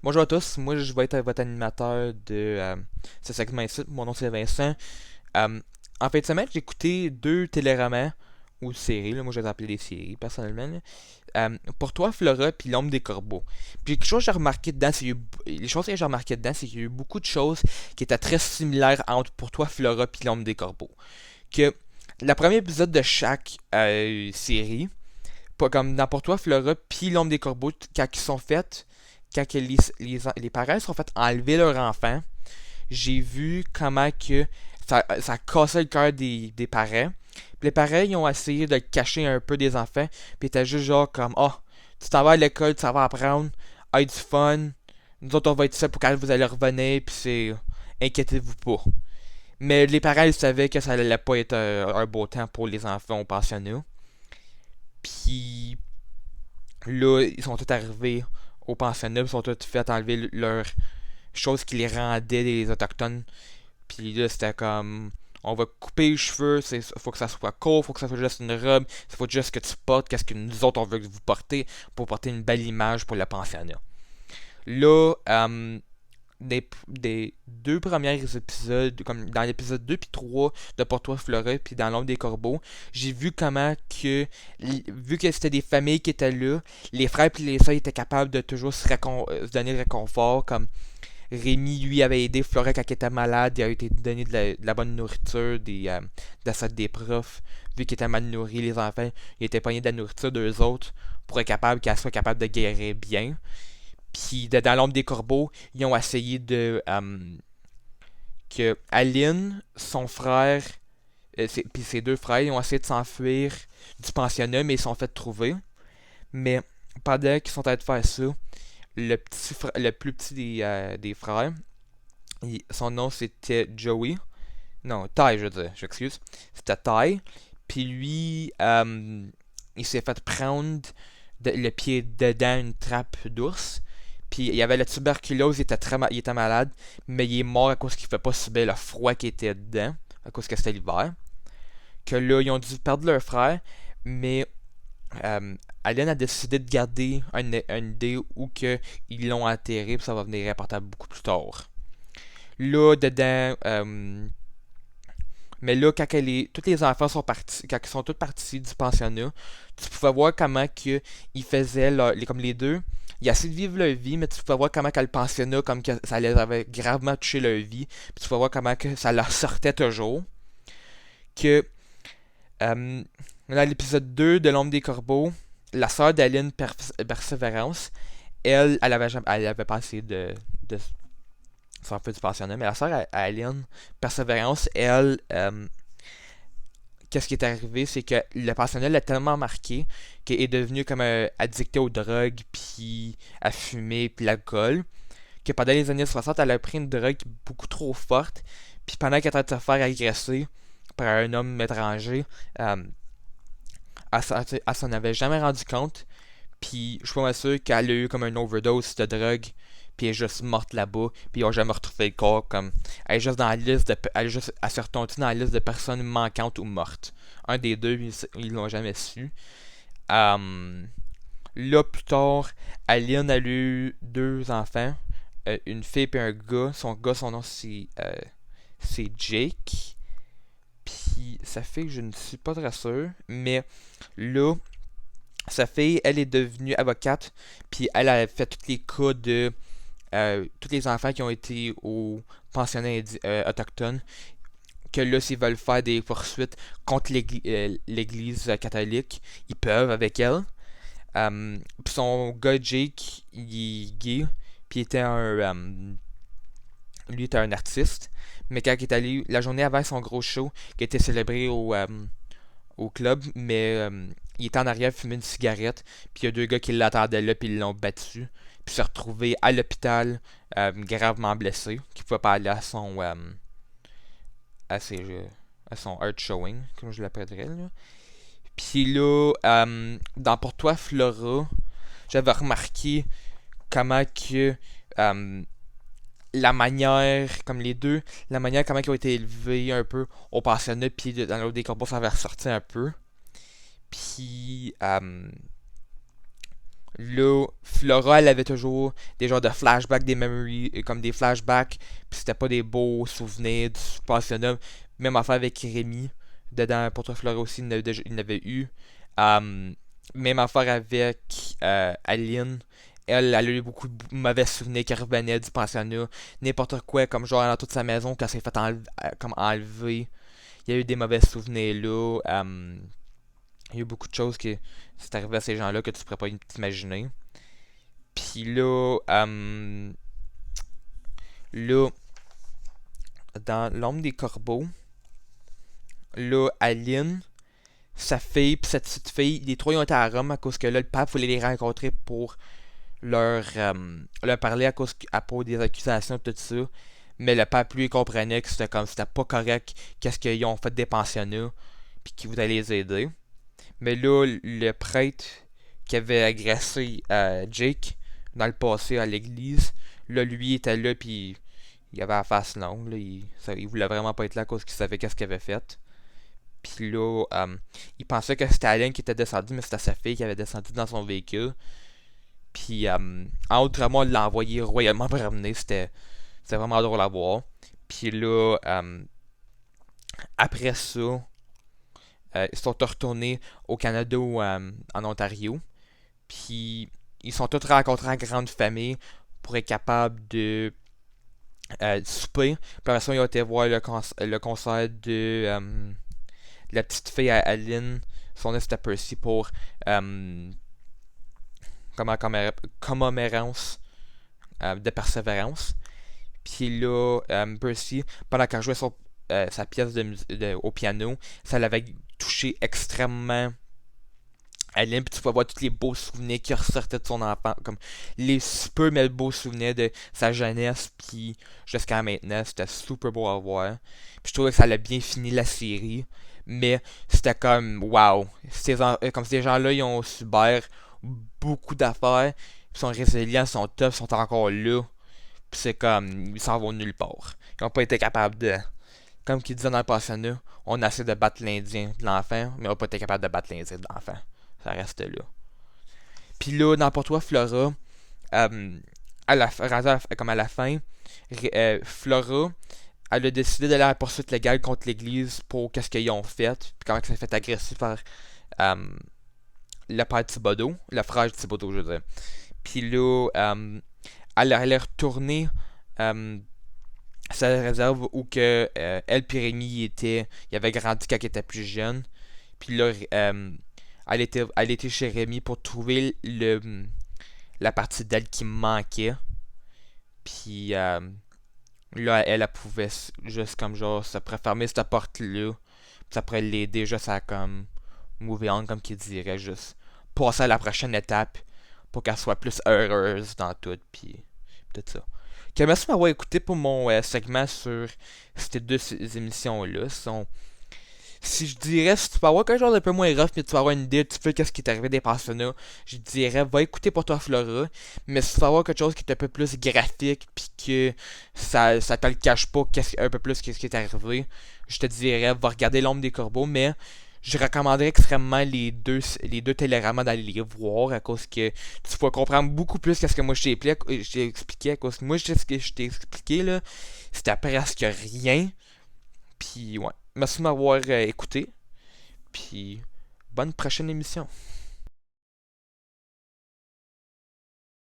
Bonjour à tous, moi je vais être votre animateur de ce segment ici. Mon nom c'est Vincent. Euh, En fin de semaine, j'ai écouté deux téléromans ou séries, là, moi je les appelle des séries personnellement. Là. Pour toi, Flora puis L'ombre des corbeaux. Puis quelque chose que j'ai remarqué dedans, les choses que j'ai remarqué dedans, c'est qu'il y a eu beaucoup de choses qui étaient très similaires entre Pour toi, Flora puis L'ombre des corbeaux. Que le premier épisode de chaque série, pas comme dans Pour toi, Flora puis L'ombre des corbeaux, quand ils sont faits, quand que les parents sont fait enlever leur enfant, j'ai vu comment que ça cassait le cœur des parents. Puis les parents, ils ont essayé de cacher un peu des enfants. Puis ils étaient juste genre comme, oh, tu t'en vas à l'école, tu vas apprendre, aie du fun. Nous autres, on va être ça pour quand vous allez revenir, puis c'est, inquiétez-vous pas. Mais les parents, ils savaient que ça allait pas être un beau temps pour les enfants au pensionnat. Puis là, ils sont tous arrivés au pensionnat, ils sont tous fait enlever leurs choses qui les rendaient des autochtones. Puis là, c'était comme, on va couper les cheveux, faut que ça soit court, faut que ça soit juste une robe, faut juste que tu portes, qu'est-ce que nous autres on veut que vous portez pour porter une belle image pour le pensionnat. Là, des deux premiers épisodes, comme dans l'épisode 2 puis 3 de Pour-toi Flora puis dans l'ombre des corbeaux, j'ai vu comment que, vu que c'était des familles qui étaient là, les frères puis les sœurs étaient capables de toujours se donner le réconfort, comme Rémi, lui, avait aidé Flora quand elle était malade, il a été donné de la bonne nourriture, de la salle des profs, vu qu'il était mal nourri, les enfants, il était pogné de la nourriture d'eux autres pour être capable qu'elle soit capable de guérir bien. Puis dans l'ombre des corbeaux, ils ont essayé de que Aline, son frère, puis ses deux frères, ils ont essayé de s'enfuir du pensionnat, mais ils se sont fait trouver. Mais pendant qu'ils sont en train de faire ça, le plus petit des frères, son nom c'était Joey. Non, Ty, je veux dire, j'excuse. C'était Ty. Puis lui, il s'est fait prendre le pied dedans une trappe d'ours. Puis il y avait la tuberculose, il était malade, mais il est mort à cause qu'il fait pas subir le froid qui était dedans, à cause que c'était l'hiver. Que là, ils ont dû perdre leur frère, mais Allen a décidé de garder une idée où que ils l'ont enterré, puis ça va venir important beaucoup plus tard. Là, dedans, mais là, tous les enfants sont partis, quand ils sont tous partis du pensionnat, tu pouvais voir comment que ils faisaient, comme les deux, ils essaient de vivre leur vie, mais tu pouvais voir comment que le pensionnat, comme que ça les avait gravement touché leur vie, puis tu pouvais voir comment que ça leur sortait toujours. Que dans l'épisode 2 de L'ombre des corbeaux, la sœur d'Aline Persévérance, elle avait pas essayé de s'en faire du pensionnat, mais la sœur Aline Persévérance, elle, qu'est-ce qui est arrivé, c'est que le pensionnat l'a tellement marqué qu'elle est devenue comme addictée aux drogues, puis à fumer, puis l'alcool, que pendant les années 60, elle a pris une drogue beaucoup trop forte, puis pendant qu'elle était en train de se faire agresser par un homme étranger, elle s'en avait jamais rendu compte, puis je suis pas mal sûr qu'elle a eu comme une overdose de drogue, puis elle est juste morte là-bas, puis ils ont jamais retrouvé le corps, comme elle est juste dans la liste elle s'est retournée dans la liste de personnes manquantes ou mortes. Un des deux, ils l'ont jamais su. Euh, Là plus tard, Aline a eu deux enfants, une fille et un gars. Son nom c'est Jake. Puis sa fille, je ne suis pas très sûr, mais là, sa fille, elle est devenue avocate, puis elle a fait tous les cas de tous les enfants qui ont été au pensionnat autochtone, que là, s'ils veulent faire des poursuites contre l'Église catholique, ils peuvent avec elle. Puis son gars Jake, il est gay, puis lui était un artiste, mais quand il est allé la journée avant son gros show, qui était célébré au club, mais il était en arrière fumer une cigarette, puis il y a deux gars qui l'attendaient là, puis ils l'ont battu, puis s'est retrouvé à l'hôpital, gravement blessé, qui pouvait pas aller à, ses, à son art showing, comme je l'appellerais. Là. Puis là, dans Pour toi, Flora, j'avais remarqué comment que la manière, comme les deux, la manière comment ils ont été élevés un peu au pensionnat, puis dans l'autre des corbeaux, ça avait ressorti un peu. Puis Là, Flora, elle avait toujours des genres de flashbacks, des memories, comme des flashbacks, puis c'était pas des beaux souvenirs du pensionnat. Même affaire avec Rémi, dedans, pour toi, Flora aussi, il n'avait eu. Euh, Même affaire avec Aline. Elle a eu beaucoup de mauvais souvenirs qui revenaient du pensionnat. N'importe quoi, comme genre dans toute sa maison, quand elle s'est fait comme enlever. Il y a eu des mauvais souvenirs là. Il y a eu beaucoup de choses qui c'est arrivé à ces gens-là que tu pourrais pas t'imaginer. Puis là, dans L'ombre des corbeaux, là, Aline, sa fille, puis cette petite fille, les trois ils ont été à Rome à cause que là, le pape voulait les rencontrer pour leur parler à propos des accusations, tout ça. Mais le pape, lui, il comprenait que c'était pas correct, qu'est-ce qu'ils ont fait des pensionnats, puis qu'il voulait les aider. Mais là, le prêtre qui avait agressé Jake dans le passé à l'église, là, lui était là, puis il avait la face longue. Là, il voulait vraiment pas être là à cause qu'il savait qu'est-ce qu'il avait fait. Puis là, il pensait que c'était Alain qui était descendu, mais c'était sa fille qui avait descendu dans son véhicule. Puis, en outre, moi, il l'a envoyé royalement pour ramener. C'était vraiment drôle à voir. Puis là, après ça, ils sont retournés au Canada ou en Ontario. Puis ils sont tous rencontrés en grande famille pour être capables de souper. Puis après ça, ils ont été voir le concert de la petite fille à Aline. Son nom c'était Percy pour commémorance de persévérance. Puis là, Percy, pendant qu'elle jouait sa pièce au piano, ça l'avait touché extrêmement Aline, puis tu peux voir tous les beaux souvenirs qui ressortaient de son enfant, comme les super mais beaux souvenirs de sa jeunesse, puis jusqu'à maintenant, c'était super beau à voir. Puis je trouvais que ça allait bien fini la série, mais c'était comme, wow, comme ces gens-là, ils ont subir beaucoup d'affaires, ils sont résilients, ils sont tough, ils sont encore là, puis c'est comme, ils s'en vont nulle part. Ils n'ont pas été capables de, comme qu'ils disaient dans le passé, on a essayé de battre l'Indien de l'enfant, mais on n'a pas été capable de battre l'Indien de l'enfant. Ça reste là. Puis là, n'importe quoi, Flora, comme à la fin, Flora, elle a décidé d'aller à la poursuite légale contre l'église pour qu'est-ce qu'ils ont fait, puis comment ça s'est fait agresser par euh, le père Thibodeau, le frère Thibodeau, je veux dire. Puis là, elle est retournée à sa réserve où que elle et Rémi il avait grandi quand il était plus jeune. Puis là, elle était chez Rémi pour trouver la partie d'elle qui me manquait. Puis là, elle pouvait juste comme genre se préfermer cette porte-là. Puis ça pourrait l'aider juste à comme move on, comme qu'il dirait, juste passer à la prochaine étape pour qu'elle soit plus heureuse dans tout. Puis tout ça. Ok, merci de m'avoir écouté pour mon segment sur ces deux émissions-là. Si je dirais, si tu peux avoir quelque chose d'un peu moins rough, mais tu vas avoir une idée, tu sais qu'est-ce qui est arrivé des pensionnats, je dirais, va écouter pour toi Flora. Mais si tu vas avoir quelque chose qui est un peu plus graphique, puis que ça te le cache pas, un peu plus qu'est-ce qui est arrivé, je te dirais, va regarder L'ombre des corbeaux, mais je recommanderais extrêmement les deux téléromans d'aller les voir à cause que tu vas comprendre beaucoup plus qu'est-ce que moi je t'ai expliqué à cause que moi ce que je t'ai expliqué là, c'était presque rien. Puis ouais. Merci de m'avoir écouté. Puis bonne prochaine émission.